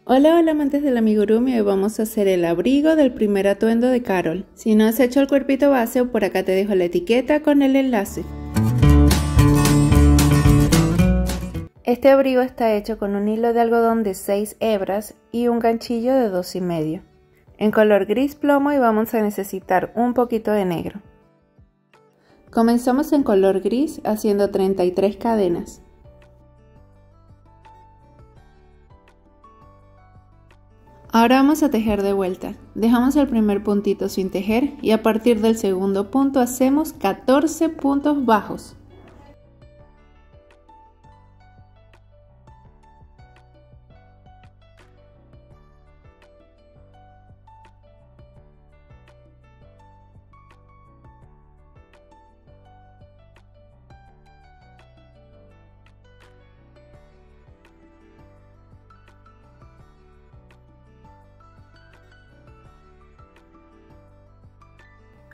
Hola, hola amantes del amigurumi, hoy vamos a hacer el abrigo del primer atuendo de Carol. Si no has hecho el cuerpito base, por acá te dejo la etiqueta con el enlace. Este abrigo está hecho con un hilo de algodón de 6 hebras y un ganchillo de 2,5. En color gris plomo y vamos a necesitar un poquito de negro. Comenzamos en color gris haciendo 33 cadenas. Ahora vamos a tejer de vuelta. Dejamos el primer puntito sin tejer y a partir del segundo punto hacemos 14 puntos bajos.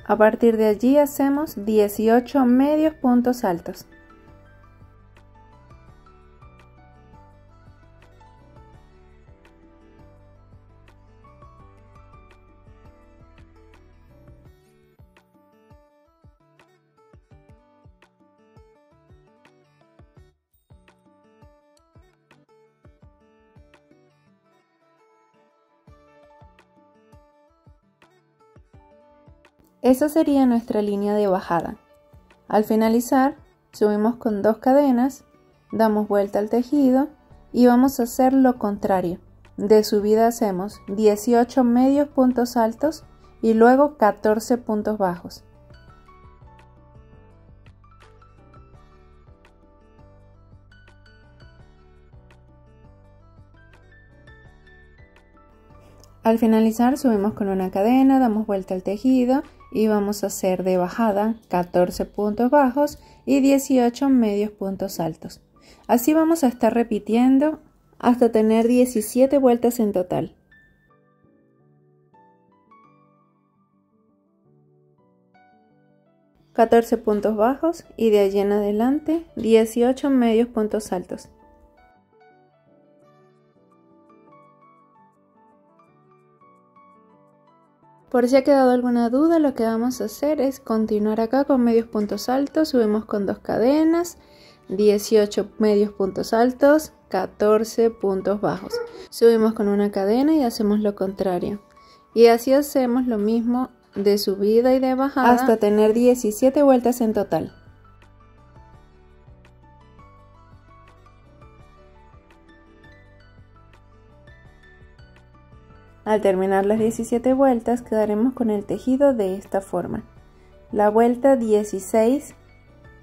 A partir de allí hacemos 18 medios puntos altos. Esa sería nuestra línea de bajada. Al finalizar, subimos con 2 cadenas, damos vuelta al tejido y vamos a hacer lo contrario. De subida hacemos 18 medios puntos altos y luego 14 puntos bajos. Al finalizar subimos con una cadena, damos vuelta al tejido y vamos a hacer de bajada 14 puntos bajos y 18 medios puntos altos. Así vamos a estar repitiendo hasta tener 17 vueltas en total. ...14 puntos bajos y de allí en adelante 18 medios puntos altos. Por si ha quedado alguna duda, lo que vamos a hacer es continuar acá con medios puntos altos, subimos con 2 cadenas, 18 medios puntos altos, 14 puntos bajos. Subimos con una cadena y hacemos lo contrario. Y así hacemos lo mismo de subida y de bajada hasta tener 17 vueltas en total. Al terminar las 17 vueltas quedaremos con el tejido de esta forma. La vuelta 16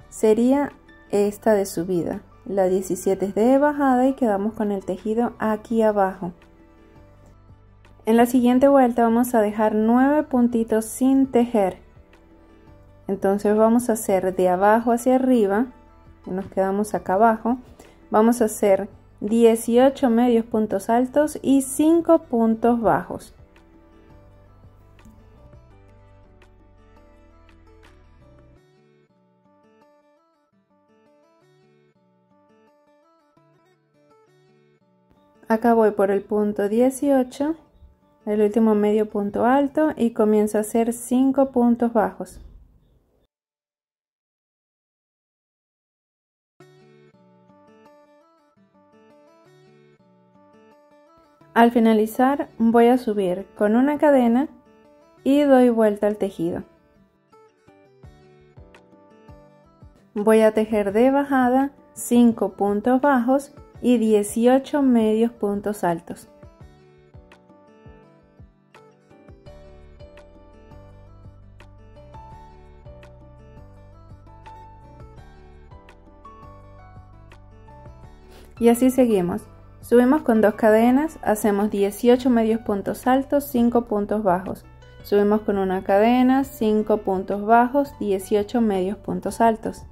sería esta de subida, la 17 es de bajada y quedamos con el tejido aquí abajo. En la siguiente vuelta vamos a dejar 9 puntitos sin tejer. Entonces vamos a hacer de abajo hacia arriba, nos quedamos acá abajo, vamos a hacer 18 medios puntos altos y 5 puntos bajos. Acá voy por el punto 18, el último medio punto alto y comienzo a hacer 5 puntos bajos. Al finalizar voy a subir con una cadena y doy vuelta al tejido. Voy a tejer de bajada 5 puntos bajos y 18 medios puntos altos. Y así seguimos. Subimos con 2 cadenas, hacemos 18 medios puntos altos, 5 puntos bajos. Subimos con una cadena, 5 puntos bajos, 18 medios puntos altos.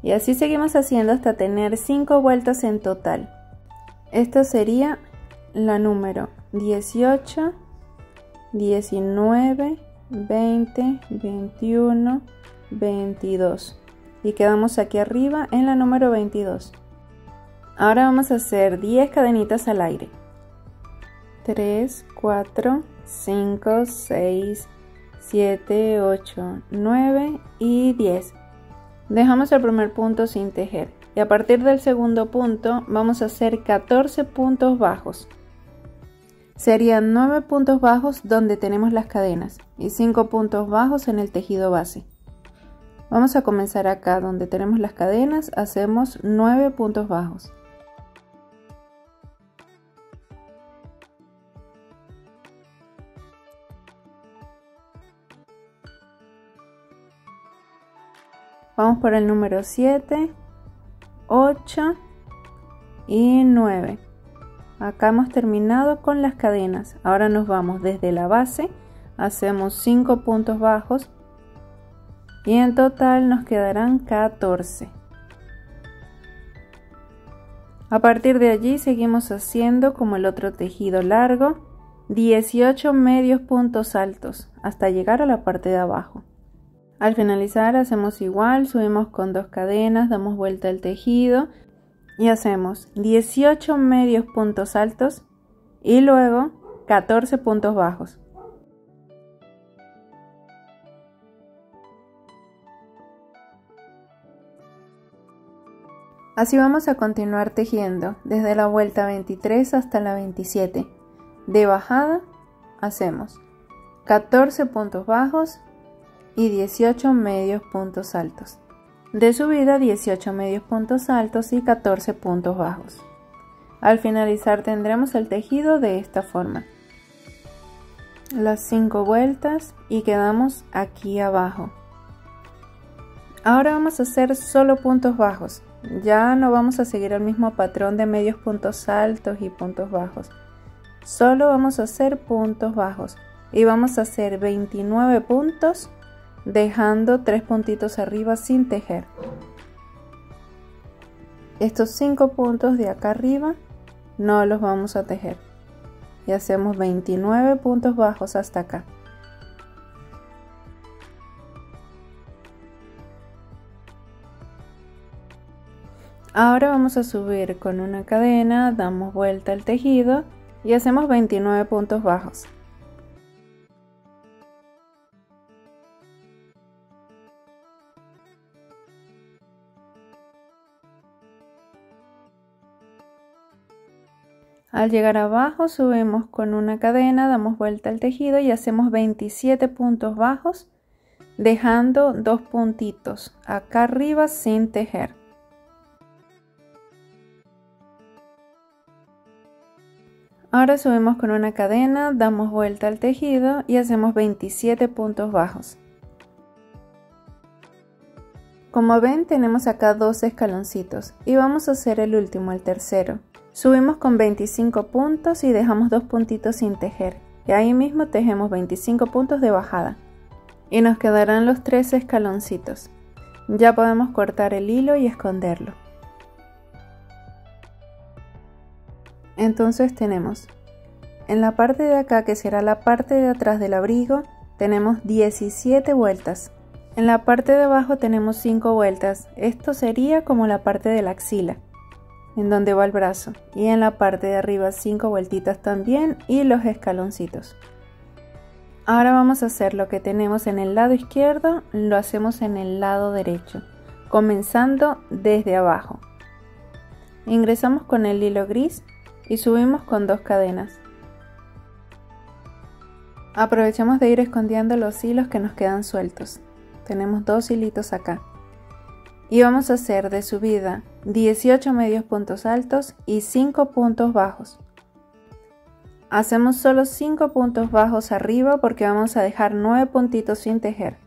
Y así seguimos haciendo hasta tener 5 vueltas en total. Esta sería la número 18, 19, 20, 21, 22. Y quedamos aquí arriba en la número 22. Ahora vamos a hacer 10 cadenitas al aire. 3, 4, 5, 6, 7, 8, 9 y 10. Dejamos el primer punto sin tejer y a partir del segundo punto vamos a hacer 14 puntos bajos. Serían 9 puntos bajos donde tenemos las cadenas y 5 puntos bajos en el tejido base. Vamos a comenzar acá donde tenemos las cadenas, hacemos 9 puntos bajos. Vamos por el número 7, 8 y 9. Acá hemos terminado con las cadenas. Ahora nos vamos desde la base, hacemos 5 puntos bajos y en total nos quedarán 14. A partir de allí seguimos haciendo como el otro tejido largo, 18 medios puntos altos hasta llegar a la parte de abajo. Al finalizar hacemos igual, subimos con 2 cadenas, damos vuelta al tejido y hacemos 18 medios puntos altos y luego 14 puntos bajos. Así vamos a continuar tejiendo desde la vuelta 23 hasta la 27. De bajada hacemos 14 puntos bajos y 18 medios puntos altos. De subida 18 medios puntos altos y 14 puntos bajos. Al finalizar tendremos el tejido de esta forma. Las 5 vueltas y quedamos aquí abajo. Ahora vamos a hacer solo puntos bajos. Ya no vamos a seguir el mismo patrón de medios puntos altos y puntos bajos. Solo vamos a hacer puntos bajos y vamos a hacer 29 puntos dejando 3 puntitos arriba sin tejer. Estos 5 puntos de acá arriba no los vamos a tejer y hacemos 29 puntos bajos hasta acá. Ahora vamos a subir con una cadena, damos vuelta al tejido y hacemos 29 puntos bajos. Al llegar abajo subimos con una cadena, damos vuelta al tejido y hacemos 27 puntos bajos, dejando 2 puntitos acá arriba sin tejer. Ahora subimos con una cadena, damos vuelta al tejido y hacemos 27 puntos bajos. Como ven, tenemos acá 2 escaloncitos y vamos a hacer el último, el tercero. Subimos con 25 puntos y dejamos 2 puntitos sin tejer y ahí mismo tejemos 25 puntos de bajada y nos quedarán los 3 escaloncitos. Ya podemos cortar el hilo y esconderlo. Entonces tenemos en la parte de acá, que será la parte de atrás del abrigo, tenemos 17 vueltas. En la parte de abajo tenemos 5 vueltas. Esto sería como la parte de la axila, en donde va el brazo, y en la parte de arriba 5 vueltitas también y los escaloncitos. Ahora vamos a hacer lo que tenemos en el lado izquierdo, lo hacemos en el lado derecho, comenzando desde abajo. Ingresamos con el hilo gris y subimos con 2 cadenas. Aprovechamos de ir escondiendo los hilos que nos quedan sueltos. Tenemos 2 hilitos acá. Y vamos a hacer de subida 18 medios puntos altos y 5 puntos bajos. Hacemos solo 5 puntos bajos arriba porque vamos a dejar 9 puntitos sin tejer.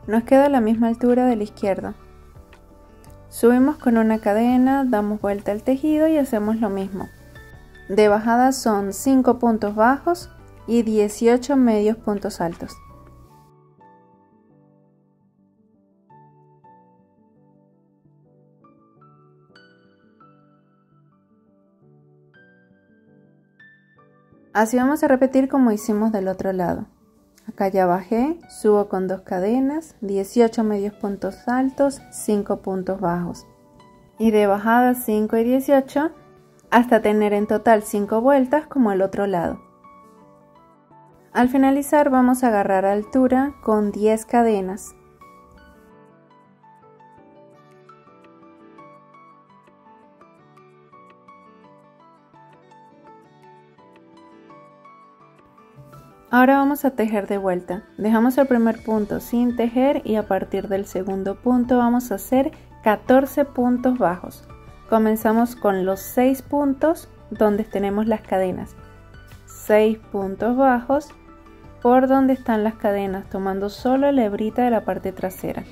Nos queda la misma altura del izquierdo. Subimos con una cadena, damos vuelta al tejido y hacemos lo mismo. De bajada son 5 puntos bajos y 18 medios puntos altos. Así vamos a repetir como hicimos del otro lado. Acá ya bajé, subo con 2 cadenas, 18 medios puntos altos, 5 puntos bajos. Y de bajada 5 y 18 hasta tener en total 5 vueltas como el otro lado. Al finalizar vamos a agarrar altura con 10 cadenas. Ahora vamos a tejer de vuelta. Dejamos el primer punto sin tejer y a partir del segundo punto vamos a hacer 14 puntos bajos. Comenzamos con los 6 puntos donde tenemos las cadenas. 6 puntos bajos por donde están las cadenas, tomando solo la hebrita de la parte trasera.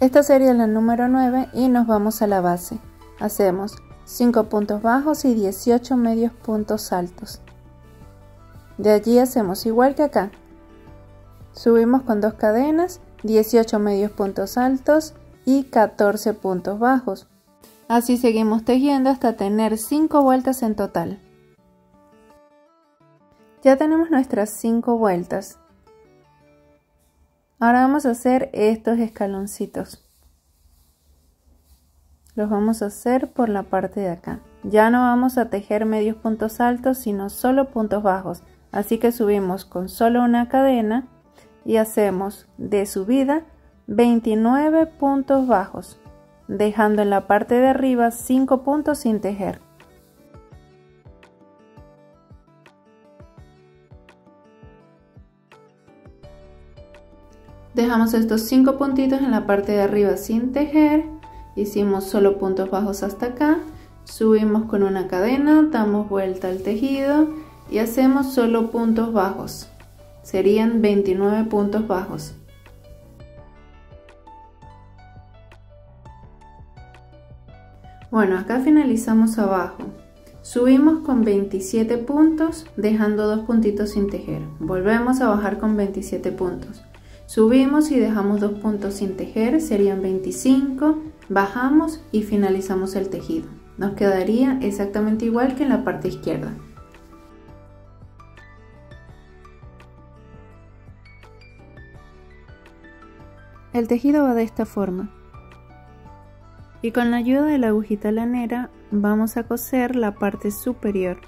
Esta sería la número 9 y nos vamos a la base. Hacemos 5 puntos bajos y 18 medios puntos altos. De allí hacemos igual que acá. Subimos con 2 cadenas, 18 medios puntos altos y 14 puntos bajos. Así seguimos tejiendo hasta tener 5 vueltas en total. Ya tenemos nuestras 5 vueltas. Ahora vamos a hacer estos escaloncitos. Los vamos a hacer por la parte de acá. Ya no vamos a tejer medios puntos altos, sino solo puntos bajos. Así que subimos con solo una cadena y hacemos de subida 29 puntos bajos, dejando en la parte de arriba 5 puntos sin tejer. Dejamos estos 5 puntitos en la parte de arriba sin tejer, hicimos solo puntos bajos hasta acá, subimos con una cadena, damos vuelta al tejido y hacemos solo puntos bajos, serían 29 puntos bajos. Bueno, acá finalizamos abajo, subimos con 27 puntos dejando 2 puntitos sin tejer, volvemos a bajar con 27 puntos. Subimos y dejamos 2 puntos sin tejer, serían 25, bajamos y finalizamos el tejido. Nos quedaría exactamente igual que en la parte izquierda. El tejido va de esta forma. Y con la ayuda de la agujita lanera vamos a coser la parte superior.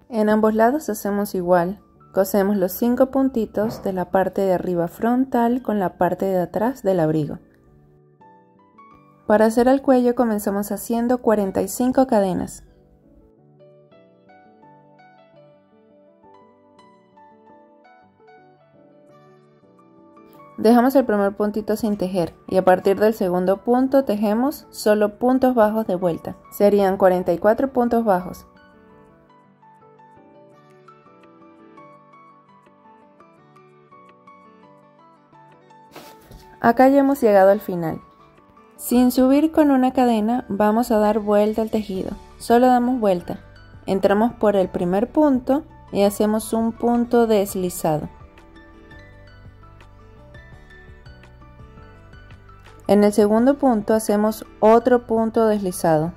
En ambos lados hacemos igual, cosemos los 5 puntitos de la parte de arriba frontal con la parte de atrás del abrigo. Para hacer el cuello comenzamos haciendo 45 cadenas. Dejamos el primer puntito sin tejer y a partir del segundo punto tejemos solo puntos bajos de vuelta, serían 44 puntos bajos. Acá ya hemos llegado al final. Sin subir con una cadena vamos a dar vuelta al tejido, solo damos vuelta. Entramos por el primer punto y hacemos un punto deslizado. En el segundo punto hacemos otro punto deslizado.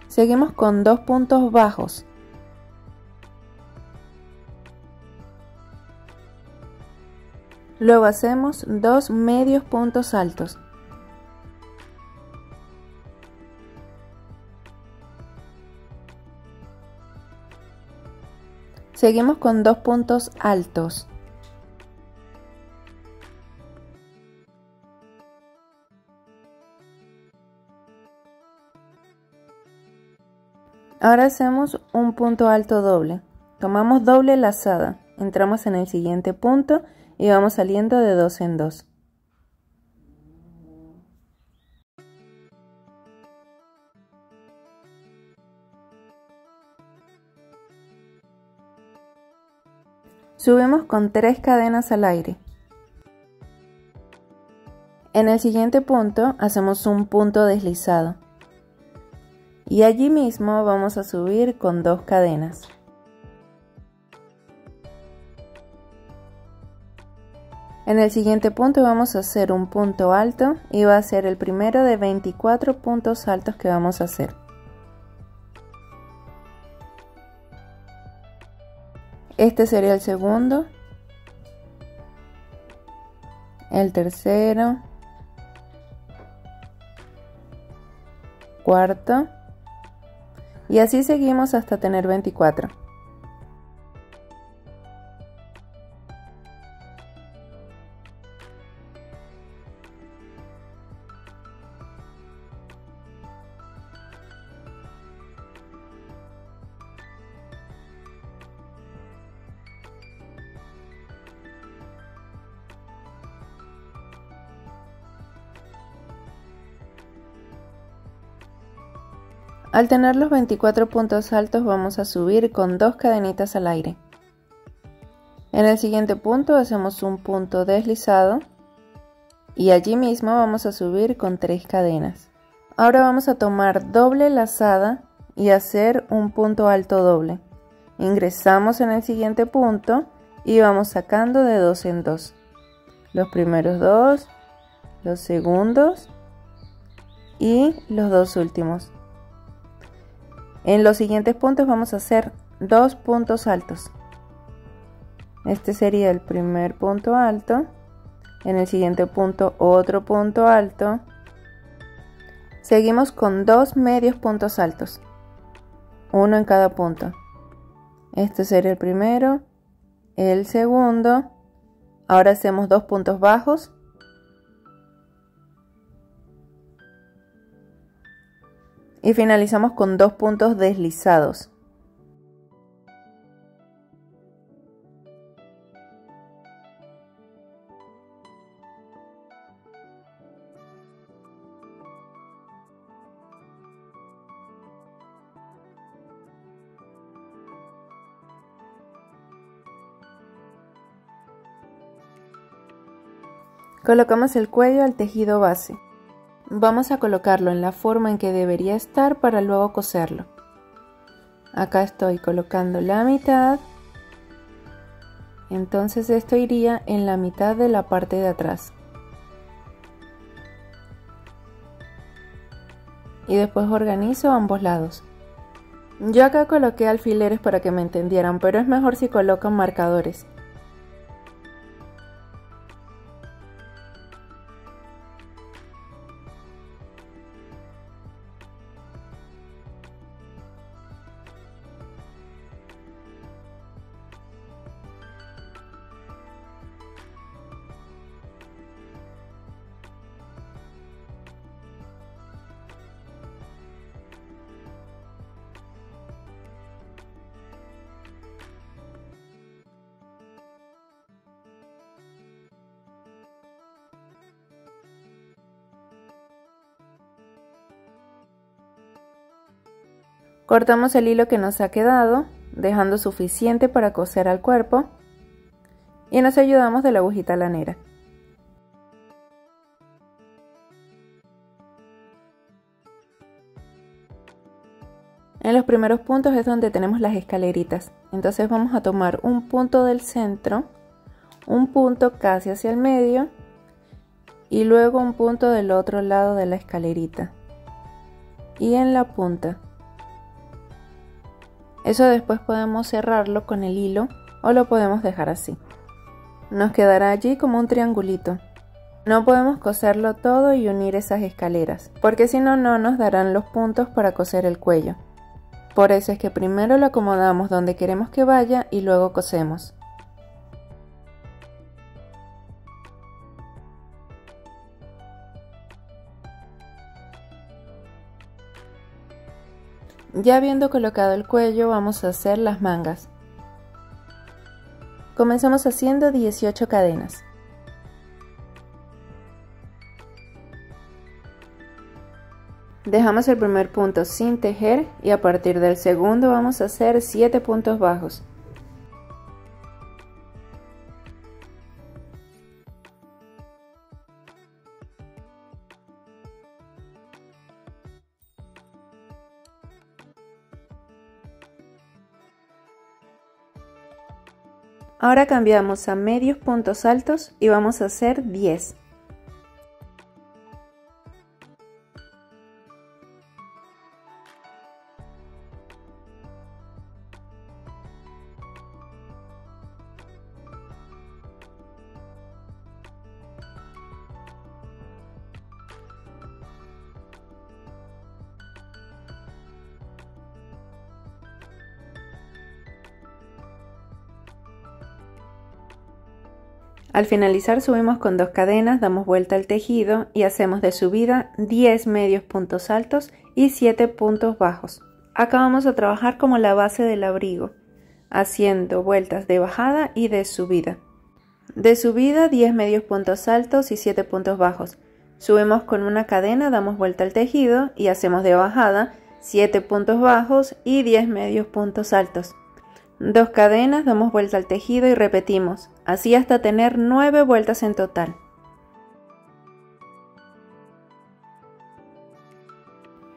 Seguimos con 2 puntos bajos. Luego hacemos 2 medios puntos altos. Seguimos con 2 puntos altos. Ahora hacemos un punto alto doble. Tomamos doble lazada, entramos en el siguiente punto y vamos saliendo de 2 en 2. Subimos con 3 cadenas al aire. En el siguiente punto hacemos un punto deslizado. Y allí mismo vamos a subir con 2 cadenas. En el siguiente punto vamos a hacer un punto alto y va a ser el primero de 24 puntos altos que vamos a hacer. Este sería el segundo, el tercero, cuarto, y así seguimos hasta tener 24. Al tener los 24 puntos altos vamos a subir con 2 cadenitas al aire. En el siguiente punto hacemos un punto deslizado y allí mismo vamos a subir con 3 cadenas. Ahora vamos a tomar doble lazada y hacer un punto alto doble. Ingresamos en el siguiente punto y vamos sacando de 2 en 2. Los primeros 2, los segundos y los 2 últimos. En los siguientes puntos vamos a hacer 2 puntos altos. Este sería el primer punto alto. En el siguiente punto otro punto alto. Seguimos con 2 medios puntos altos. Uno en cada punto. Este sería el primero, el segundo. Ahora hacemos 2 puntos bajos. Y finalizamos con 2 puntos deslizados. Colocamos el cuello al tejido base. Vamos a colocarlo en la forma en que debería estar para luego coserlo. Acá estoy colocando la mitad, entonces esto iría en la mitad de la parte de atrás. Y después organizo ambos lados. Yo acá coloqué alfileres para que me entendieran, pero es mejor si colocan marcadores. Cortamos el hilo que nos ha quedado, dejando suficiente para coser al cuerpo, y nos ayudamos de la agujita lanera. En los primeros puntos es donde tenemos las escaleritas, entonces vamos a tomar un punto del centro, un punto casi hacia el medio y luego un punto del otro lado de la escalerita y en la punta. Eso después podemos cerrarlo con el hilo o lo podemos dejar así. Nos quedará allí como un triangulito. No podemos coserlo todo y unir esas escaleras, porque si no, no nos darán los puntos para coser el cuello. Por eso es que primero lo acomodamos donde queremos que vaya y luego cosemos. Ya habiendo colocado el cuello, vamos a hacer las mangas. Comenzamos haciendo 18 cadenas. Dejamos el primer punto sin tejer y a partir del segundo vamos a hacer 7 puntos bajos. Ahora cambiamos a medios puntos altos y vamos a hacer 10. Al finalizar subimos con 2 cadenas, damos vuelta al tejido y hacemos de subida 10 medios puntos altos y 7 puntos bajos. Acá vamos a trabajar como la base del abrigo, haciendo vueltas de bajada y de subida. De subida 10 medios puntos altos y 7 puntos bajos. Subimos con una cadena, damos vuelta al tejido y hacemos de bajada 7 puntos bajos y 10 medios puntos altos. 2 cadenas, damos vuelta al tejido y repetimos, así hasta tener 9 vueltas en total.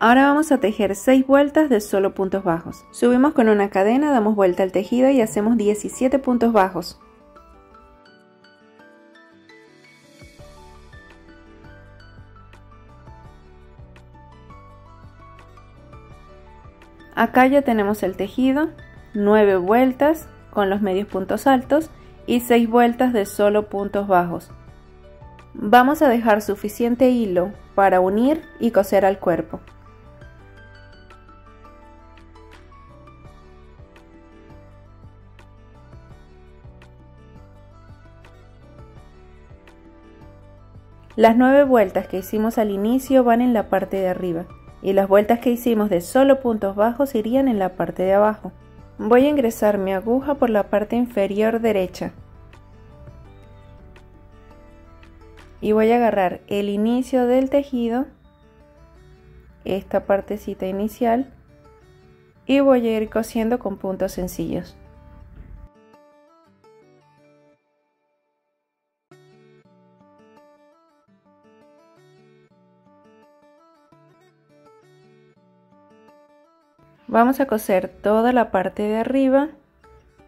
Ahora vamos a tejer 6 vueltas de solo puntos bajos. Subimos con una cadena, damos vuelta al tejido y hacemos 17 puntos bajos. Acá ya tenemos el tejido. 9 vueltas con los medios puntos altos y 6 vueltas de solo puntos bajos. Vamos a dejar suficiente hilo para unir y coser al cuerpo. Las 9 vueltas que hicimos al inicio van en la parte de arriba y las vueltas que hicimos de solo puntos bajos irían en la parte de abajo. Voy a ingresar mi aguja por la parte inferior derecha y voy a agarrar el inicio del tejido, esta partecita inicial, y voy a ir cosiendo con puntos sencillos. Vamos a coser toda la parte de arriba,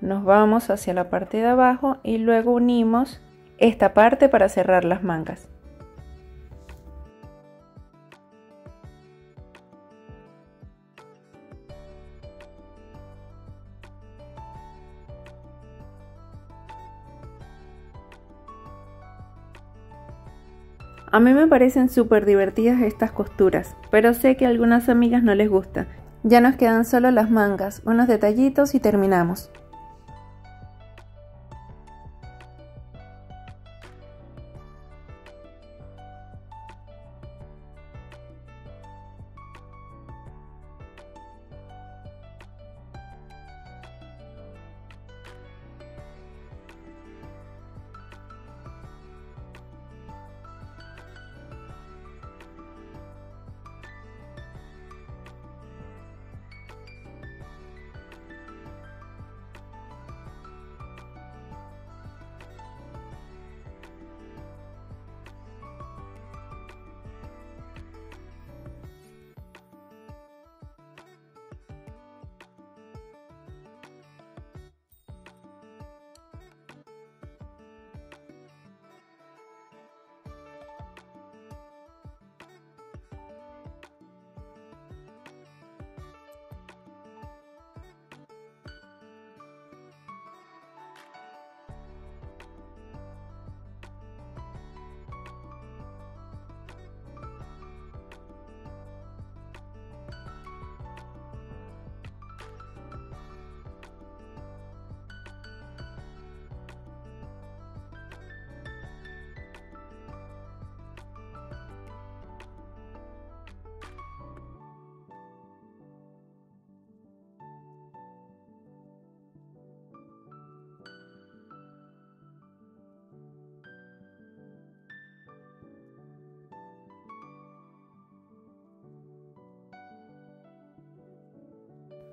nos vamos hacia la parte de abajo y luego unimos esta parte para cerrar las mangas. A mí me parecen súper divertidas estas costuras, pero sé que a algunas amigas no les gusta. Ya nos quedan solo las mangas, unos detallitos y terminamos.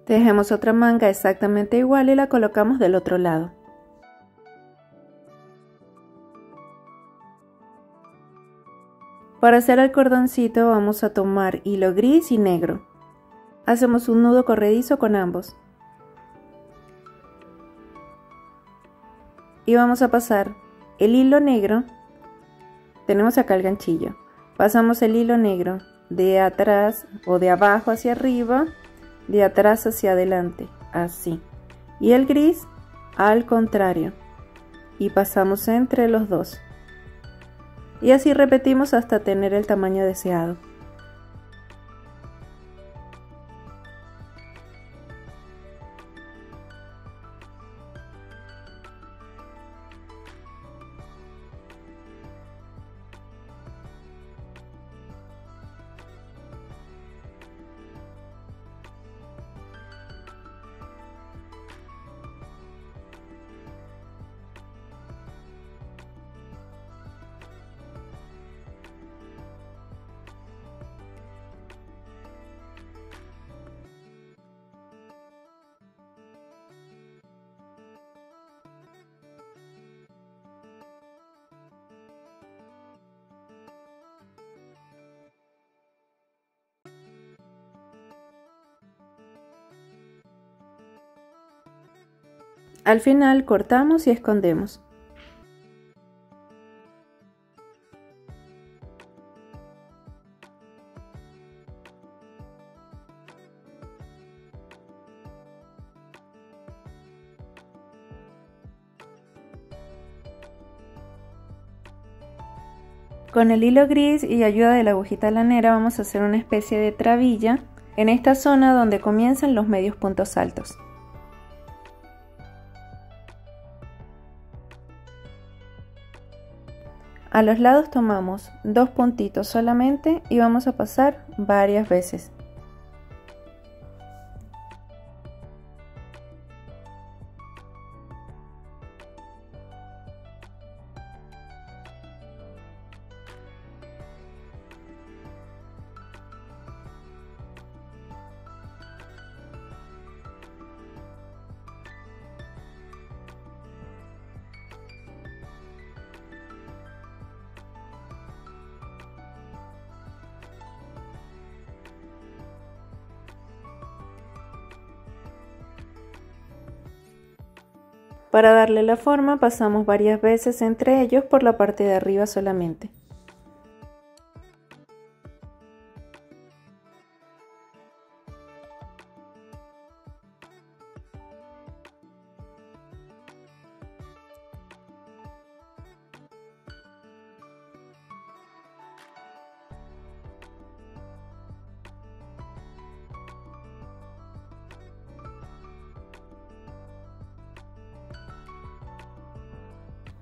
Tejemos otra manga exactamente igual y la colocamos del otro lado. Para hacer el cordoncito vamos a tomar hilo gris y negro. Hacemos un nudo corredizo con ambos. Y vamos a pasar el hilo negro, tenemos acá el ganchillo, pasamos el hilo negro de atrás o de abajo hacia arriba, de atrás hacia adelante, así. Y el gris al contrario. Y pasamos entre los dos. Y así repetimos hasta tener el tamaño deseado. Al final cortamos y escondemos. Con el hilo gris y ayuda de la agujita lanera vamos a hacer una especie de trabilla en esta zona donde comienzan los medios puntos altos. A los lados tomamos 2 puntitos solamente y vamos a pasar varias veces. Para darle la forma pasamos varias veces entre ellos por la parte de arriba solamente.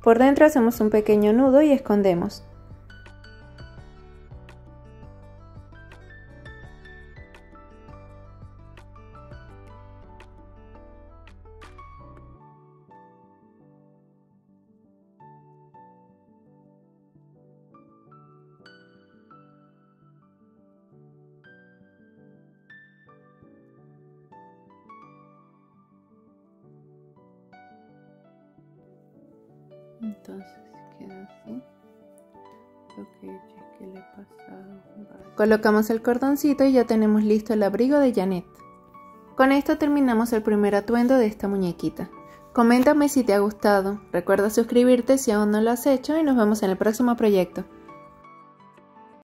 Por dentro hacemos un pequeño nudo y escondemos. Entonces queda así. Lo que le he pasado. Colocamos el cordoncito y ya tenemos listo el abrigo de Janet. Con esto terminamos el primer atuendo de esta muñequita. Coméntame si te ha gustado, recuerda suscribirte si aún no lo has hecho y nos vemos en el próximo proyecto.